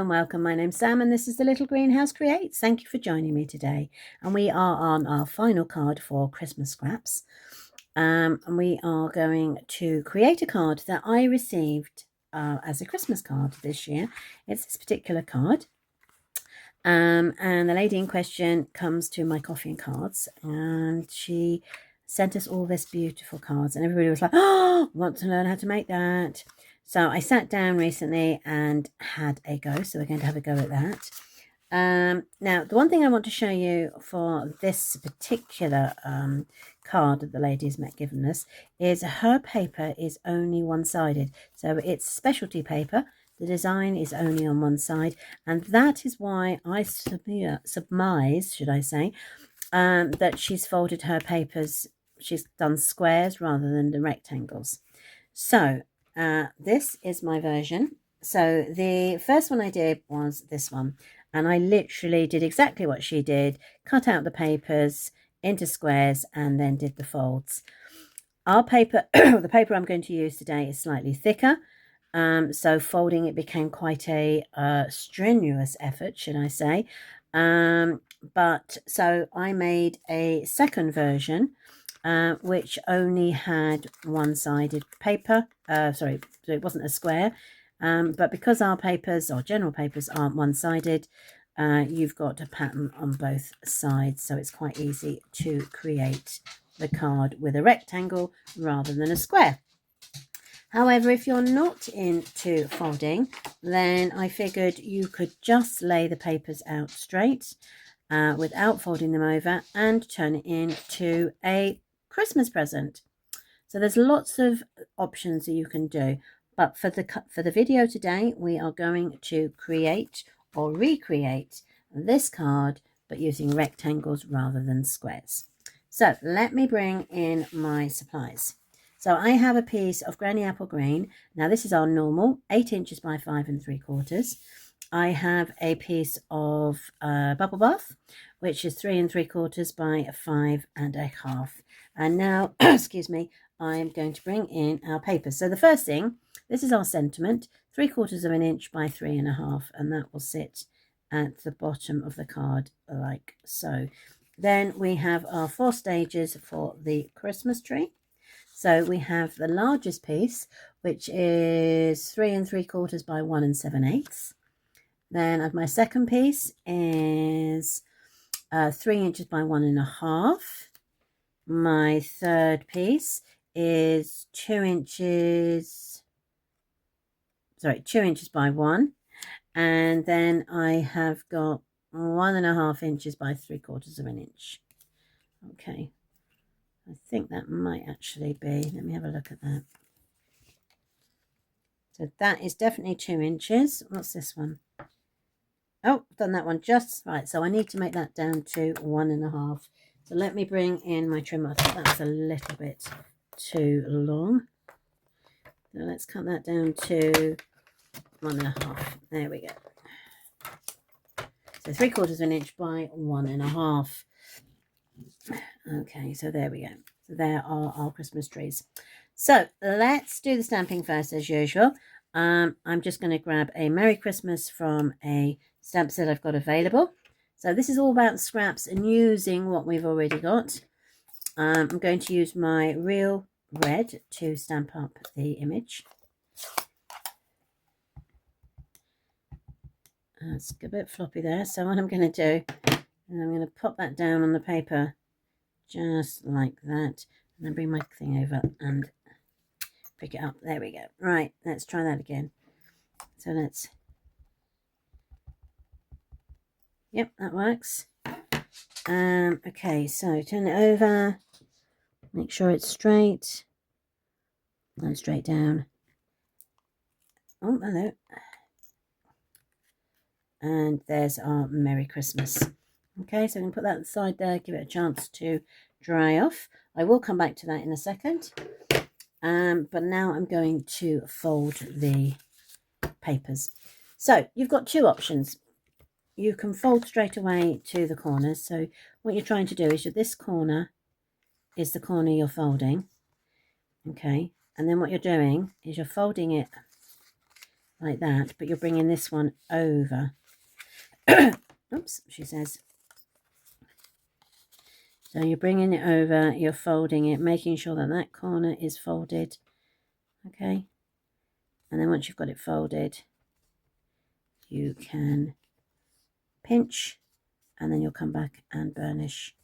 Welcome, my name's Sam and this is the Little Greenhouse Creates. Thank you for joining me today, and we are on our final card for Christmas scraps, and we are going to create a card that I received as a Christmas card this year. It's this particular card, and the lady in question comes to my coffee and cards, and she sent us all this beautiful cards, and everybody was like, oh, I want to learn how to make that. So I sat down recently and had a go. So we're going to have a go at that. Now, the one thing I want to show you for this particular card that the lady has given us is her paper is only one-sided. So it's specialty paper. The design is only on one side. And that is why I surmise, should I say, that she's folded her papers. She's done squares rather than the rectangles. So this is my version. So the first one I did was this one, and I literally did exactly what she did, cut out the papers into squares and then did the folds. Our paper, the paper I'm going to use today, is slightly thicker, so folding it became quite a strenuous effort, should I say. But so I made a second version which only had one-sided paper. Sorry, so it wasn't a square. But because our papers, or general papers, aren't one-sided, you've got a pattern on both sides. So it's quite easy to create the card with a rectangle rather than a square. However, if you're not into folding, then I figured you could just lay the papers out straight without folding them over and turn it into a Christmas present. So there's lots of options that you can do, but for the video today we are going to create or recreate this card but using rectangles rather than squares. So let me bring in my supplies. So I have a piece of Granny Apple Green. Now this is our normal 8 inches by 5 3/4. I have a piece of Bubble Bath, which is 3 3/4 by 5 1/2. And now, excuse me, I'm going to bring in our papers. So the first thing, this is our sentiment, 3/4 of an inch by 3 1/2, and that will sit at the bottom of the card like so. Then we have our 4 stages for the Christmas tree. So we have the largest piece, which is 3 3/4 by 1 7/8. Then my second piece is 3 inches by 1 1/2. My third piece is 2 inches by 1. And then I have got 1 1/2 inches by 3/4 of an inch. Okay. I think that might actually be, let me have a look at that. So that is definitely 2 inches. What's this one? Oh, I've done that one just right. So I need to make that down to 1 1/2. So let me bring in my trimmer. I think that's a little bit too long. So let's cut that down to 1 1/2. There we go. So 3/4 of an inch by 1 1/2. Okay, so there we go. So there are our Christmas trees. So let's do the stamping first as usual. I'm just going to grab a Merry Christmas from a stamp set I've got available. So this is all about scraps and using what we've already got. I'm going to use my real red to stamp up the image. It's a bit floppy there. So what I'm going to do, I'm going to pop that down on the paper just like that. And then bring my thing over and pick it up. There we go. Right, let's try that again. So let's... Yep, that works. Okay, so turn it over. Make sure it's straight. And straight down. Oh, hello. And there's our Merry Christmas. Okay, so I'm going to put that aside there, give it a chance to dry off. I will come back to that in a second. But now I'm going to fold the papers. So you've got two options. you can fold straight away to the corners. So what you're trying to do is this corner is the corner you're folding. Okay, and then what you're doing is you're folding it like that, but you're bringing this one over. Oops, she says. So you're bringing it over, you're folding it, making sure that that corner is folded. Okay, and then once you've got it folded, you can pinch, and then you'll come back and burnish.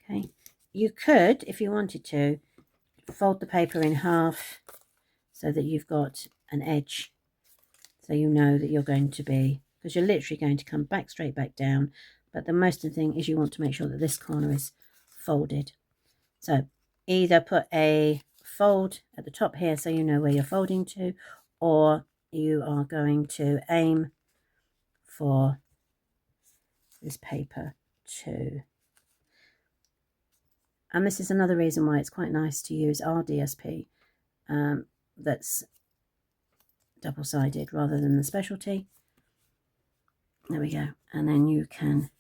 Okay, you could, if you wanted to, fold the paper in half so that you've got an edge, so you know that you're going to be, because you're literally going to come back straight back down, but the most important thing is you want to make sure that this corner is folded. So either put a fold at the top here so you know where you're folding to, or you are going to aim for this paper too. And this is another reason why it's quite nice to use our DSP that's double-sided rather than the specialty. There we go. And then you can,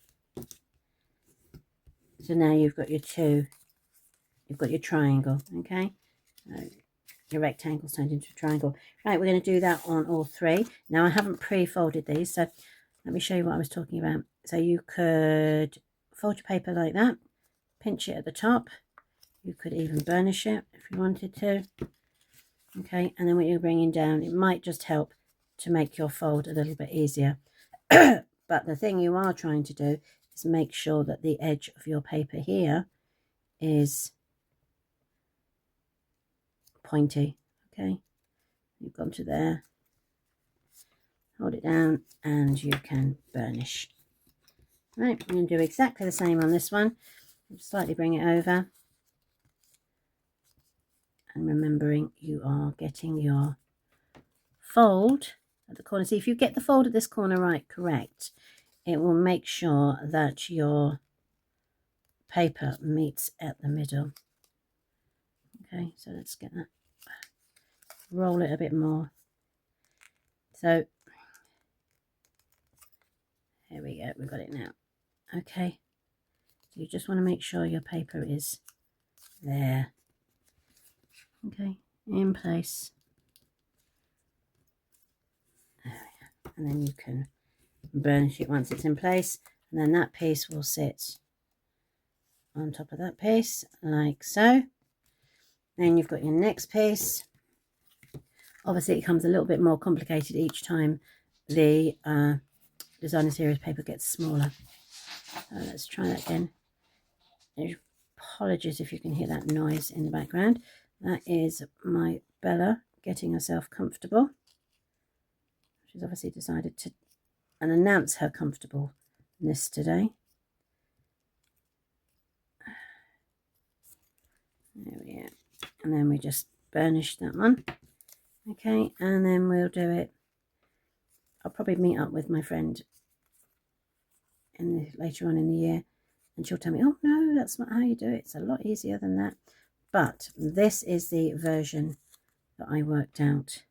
so now you've got your two, you've got your triangle, okay? Your rectangle's turned into a triangle. Right, we're going to do that on all three. Now I haven't pre-folded these, so let me show you what I was talking about. So you could fold your paper like that, pinch it at the top. You could even burnish it if you wanted to. Okay, and then what you're bringing down, it might just help to make your fold a little bit easier. But the thing you are trying to do is make sure that the edge of your paper here is pointy. Okay, you've gone to there, hold it down, and you can burnish. Right, I'm going to do exactly the same on this one. Slightly bring it over, and remembering you are getting your fold at the corner. See, if you get the fold at this corner right, correct, it will make sure that your paper meets at the middle. Okay, so let's get that, roll it a bit more. So here we go, we've got it now. Okay, so you just want to make sure your paper is there. Okay, in place. There we go. And then you can burnish it once it's in place, and then that piece will sit on top of that piece like so. Then you've got your next piece. Obviously it becomes a little bit more complicated each time the designer series paper gets smaller. Let's try that again. Apologies if you can hear that noise in the background. That is my Bella getting herself comfortable. She's obviously decided to announce her comfortableness today. There we go. And then we just burnish that one. Okay, and then we'll do it. I'll probably meet up with my friend later on in the year, and she'll tell me, oh no, that's not how you do it. It's a lot easier than that. But this is the version that I worked out.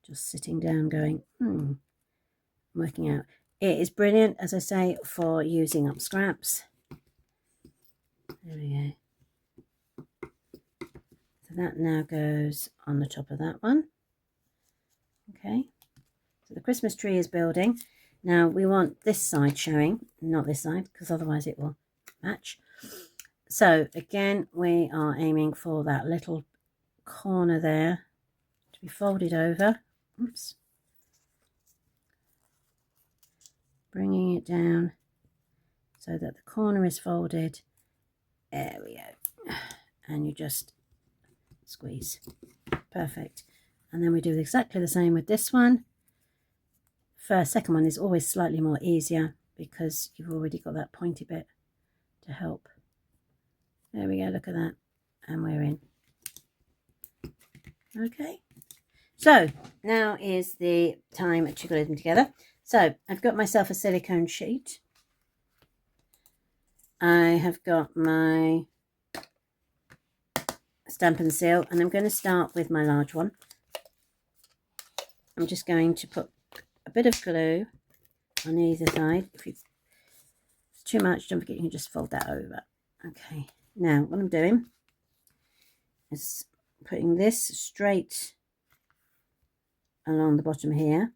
Just sitting down going, working out. It is brilliant, as I say, for using up scraps. There we go. So that now goes on the top of that one. Okay, so the Christmas tree is building. Now we want this side showing, not this side, because otherwise it will match. So again, we are aiming for that little corner there to be folded over. Oops. Bringing it down so that the corner is folded. There we go. And you just squeeze. Perfect. And then we do exactly the same with this one. Second one is always slightly more easier because you've already got that pointy bit to help. There we go, look at that. And we're in. Okay. So now is the time to glue them together. So I've got myself a silicone sheet. I have got my stamp and seal, and I'm going to start with my large one. I'm just going to put a bit of glue on either side. If it's too much, don't forget you can just fold that over. Okay, now what I'm doing is putting this straight along the bottom here.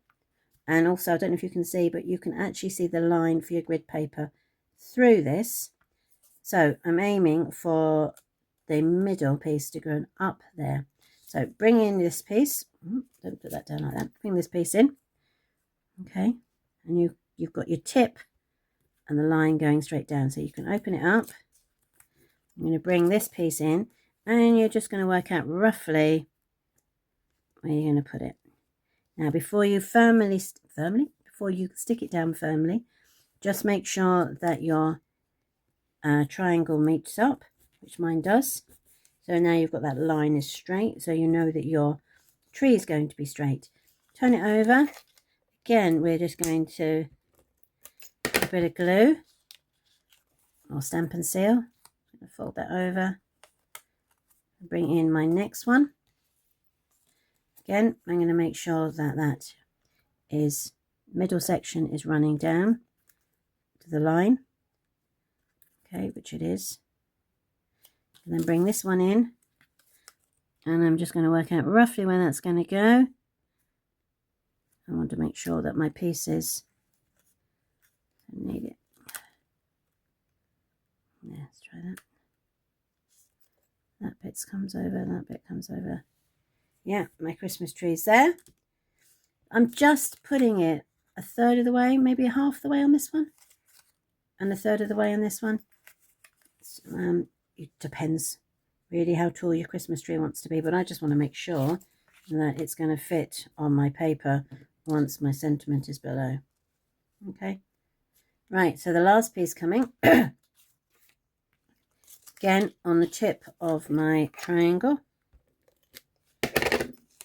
And also, I don't know if you can see, but you can actually see the line for your grid paper through this. So I'm aiming for the middle piece to go up there. So bring in this piece. Don't put that down like that. Bring this piece in. Okay. And you've got your tip and the line going straight down. So you can open it up. I'm going to bring this piece in. And you're just going to work out roughly where you're going to put it. Now, before you before you stick it down firmly, just make sure that your triangle meets up, which mine does. So now you've got that line is straight, so you know that your tree is going to be straight. Turn it over. Again, we're just going to put a bit of glue or stamp and seal. Fold that over. Bring in my next one. Again, I'm going to make sure that that is middle section is running down to the line. Okay, which it is. And then bring this one in. And I'm just going to work out roughly where that's going to go. I want to make sure that my pieces, I need it. Yeah, let's try that. That bit comes over, that bit comes over. Yeah, my Christmas tree's there. I'm just putting it a third of the way, maybe half the way on this one, and a third of the way on this one. It depends really how tall your Christmas tree wants to be, but I just want to make sure that it's going to fit on my paper once my sentiment is below. Okay, right, so the last piece coming again on the tip of my triangle.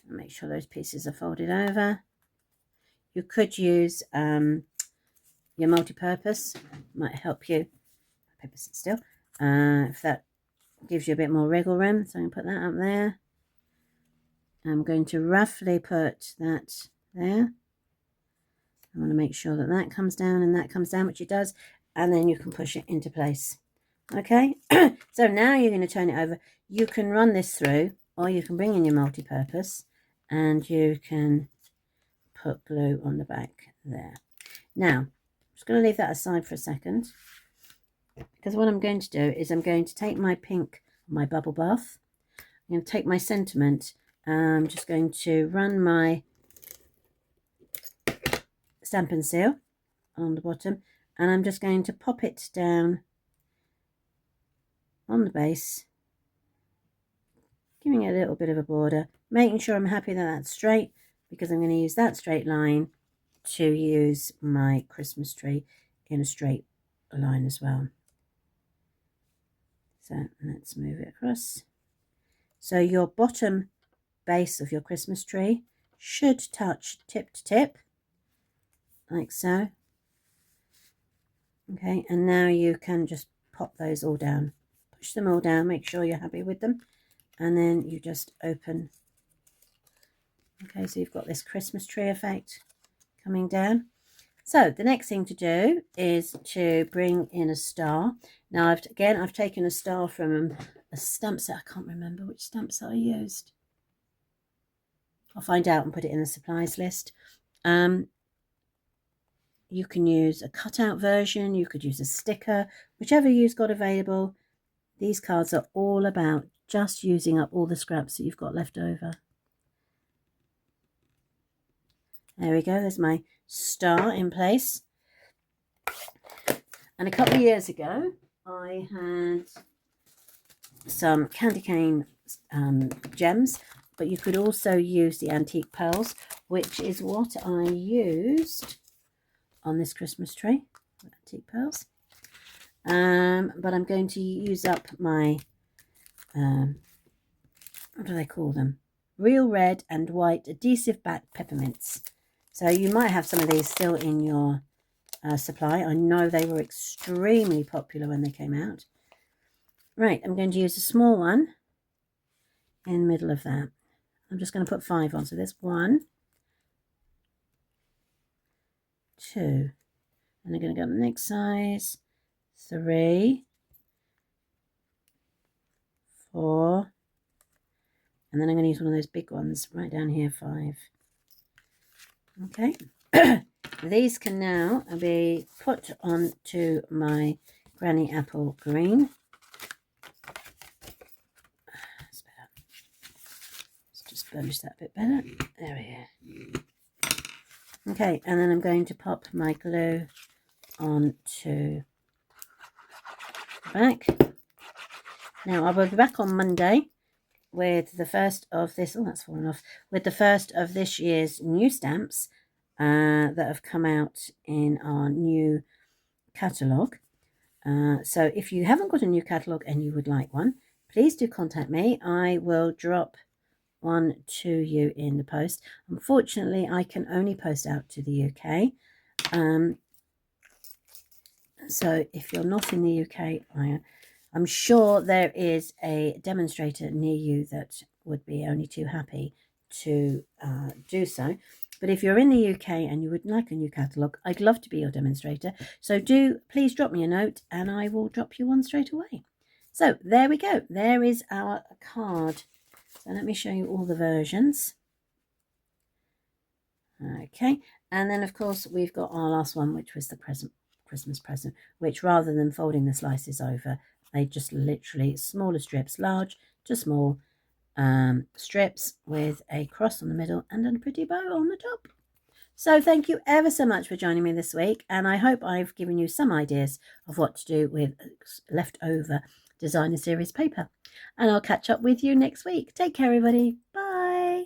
Make sure those pieces are folded over. You could use your multi-purpose, might help you. Paper sit still, if that gives you a bit more wriggle room. So I'm going to put that up there. I'm going to roughly put that there. I want to make sure that that comes down and that comes down, which it does, and then you can push it into place. Okay, so now you're going to turn it over. You can run this through, or you can bring in your multi-purpose and you can put glue on the back there. Now, I'm just going to leave that aside for a second, because what I'm going to do is I'm going to take my pink, my bubble bath. I'm going to take my sentiment. I'm just going to run my stamp and seal on the bottom, and I'm just going to pop it down on the base, giving it a little bit of a border, making sure I'm happy that that's straight, because I'm going to use that straight line to use my Christmas tree in a straight line as well. So let's move it across. So your bottom base of your Christmas tree should touch tip to tip, like so. Okay, and now you can just pop those all down. Push them all down, make sure you're happy with them, and then you just open. Okay, so you've got this Christmas tree effect coming down. So the next thing to do is to bring in a star. Now I've taken a star from a stamp set. I can't remember which stamp set I used. I'll find out and put it in the supplies list. You can use a cutout version, you could use a sticker, whichever you've got available. These cards are all about just using up all the scraps that you've got left over. There we go, there's my star in place. And a couple of years ago, I had some candy cane gems, but you could also use the antique pearls, which is what I used on this Christmas tree, antique pearls. But I'm going to use up my, what do they call them? Real red and white adhesive back peppermints. So you might have some of these still in your supply. I know they were extremely popular when they came out. Right, I'm going to use a small one in the middle of that. I'm just going to put 5 on. So there's 1, 2, And I'm going to go the next size, 3, 4, and then I'm going to use one of those big ones right down here, 5. Okay. These can now be put onto my granny apple green. That's better. Let's just burnish that a bit better. There we go. Okay, and then I'm going to pop my glue onto the back. Now I will be back on Monday with the first of this. Oh, that's fallen off. With the first of this year's new stamps that have come out in our new catalogue. So if you haven't got a new catalogue and you would like one, please do contact me. I will drop one to you in the post. Unfortunately, I can only post out to the UK. So if you're not in the UK, I'm sure there is a demonstrator near you that would be only too happy to do so. But if you're in the UK and you would like a new catalogue, I'd love to be your demonstrator. So please drop me a note and I will drop you one straight away. So there we go. There is our card. So let me show you all the versions. Okay. And then, of course, we've got our last one, which was the Christmas present, which rather than folding the slices over, they just literally smaller strips, large to small strips with a cross on the middle and a pretty bow on the top. So thank you ever so much for joining me this week, and I hope I've given you some ideas of what to do with leftover designer series paper. And I'll catch up with you next week. Take care, everybody. Bye.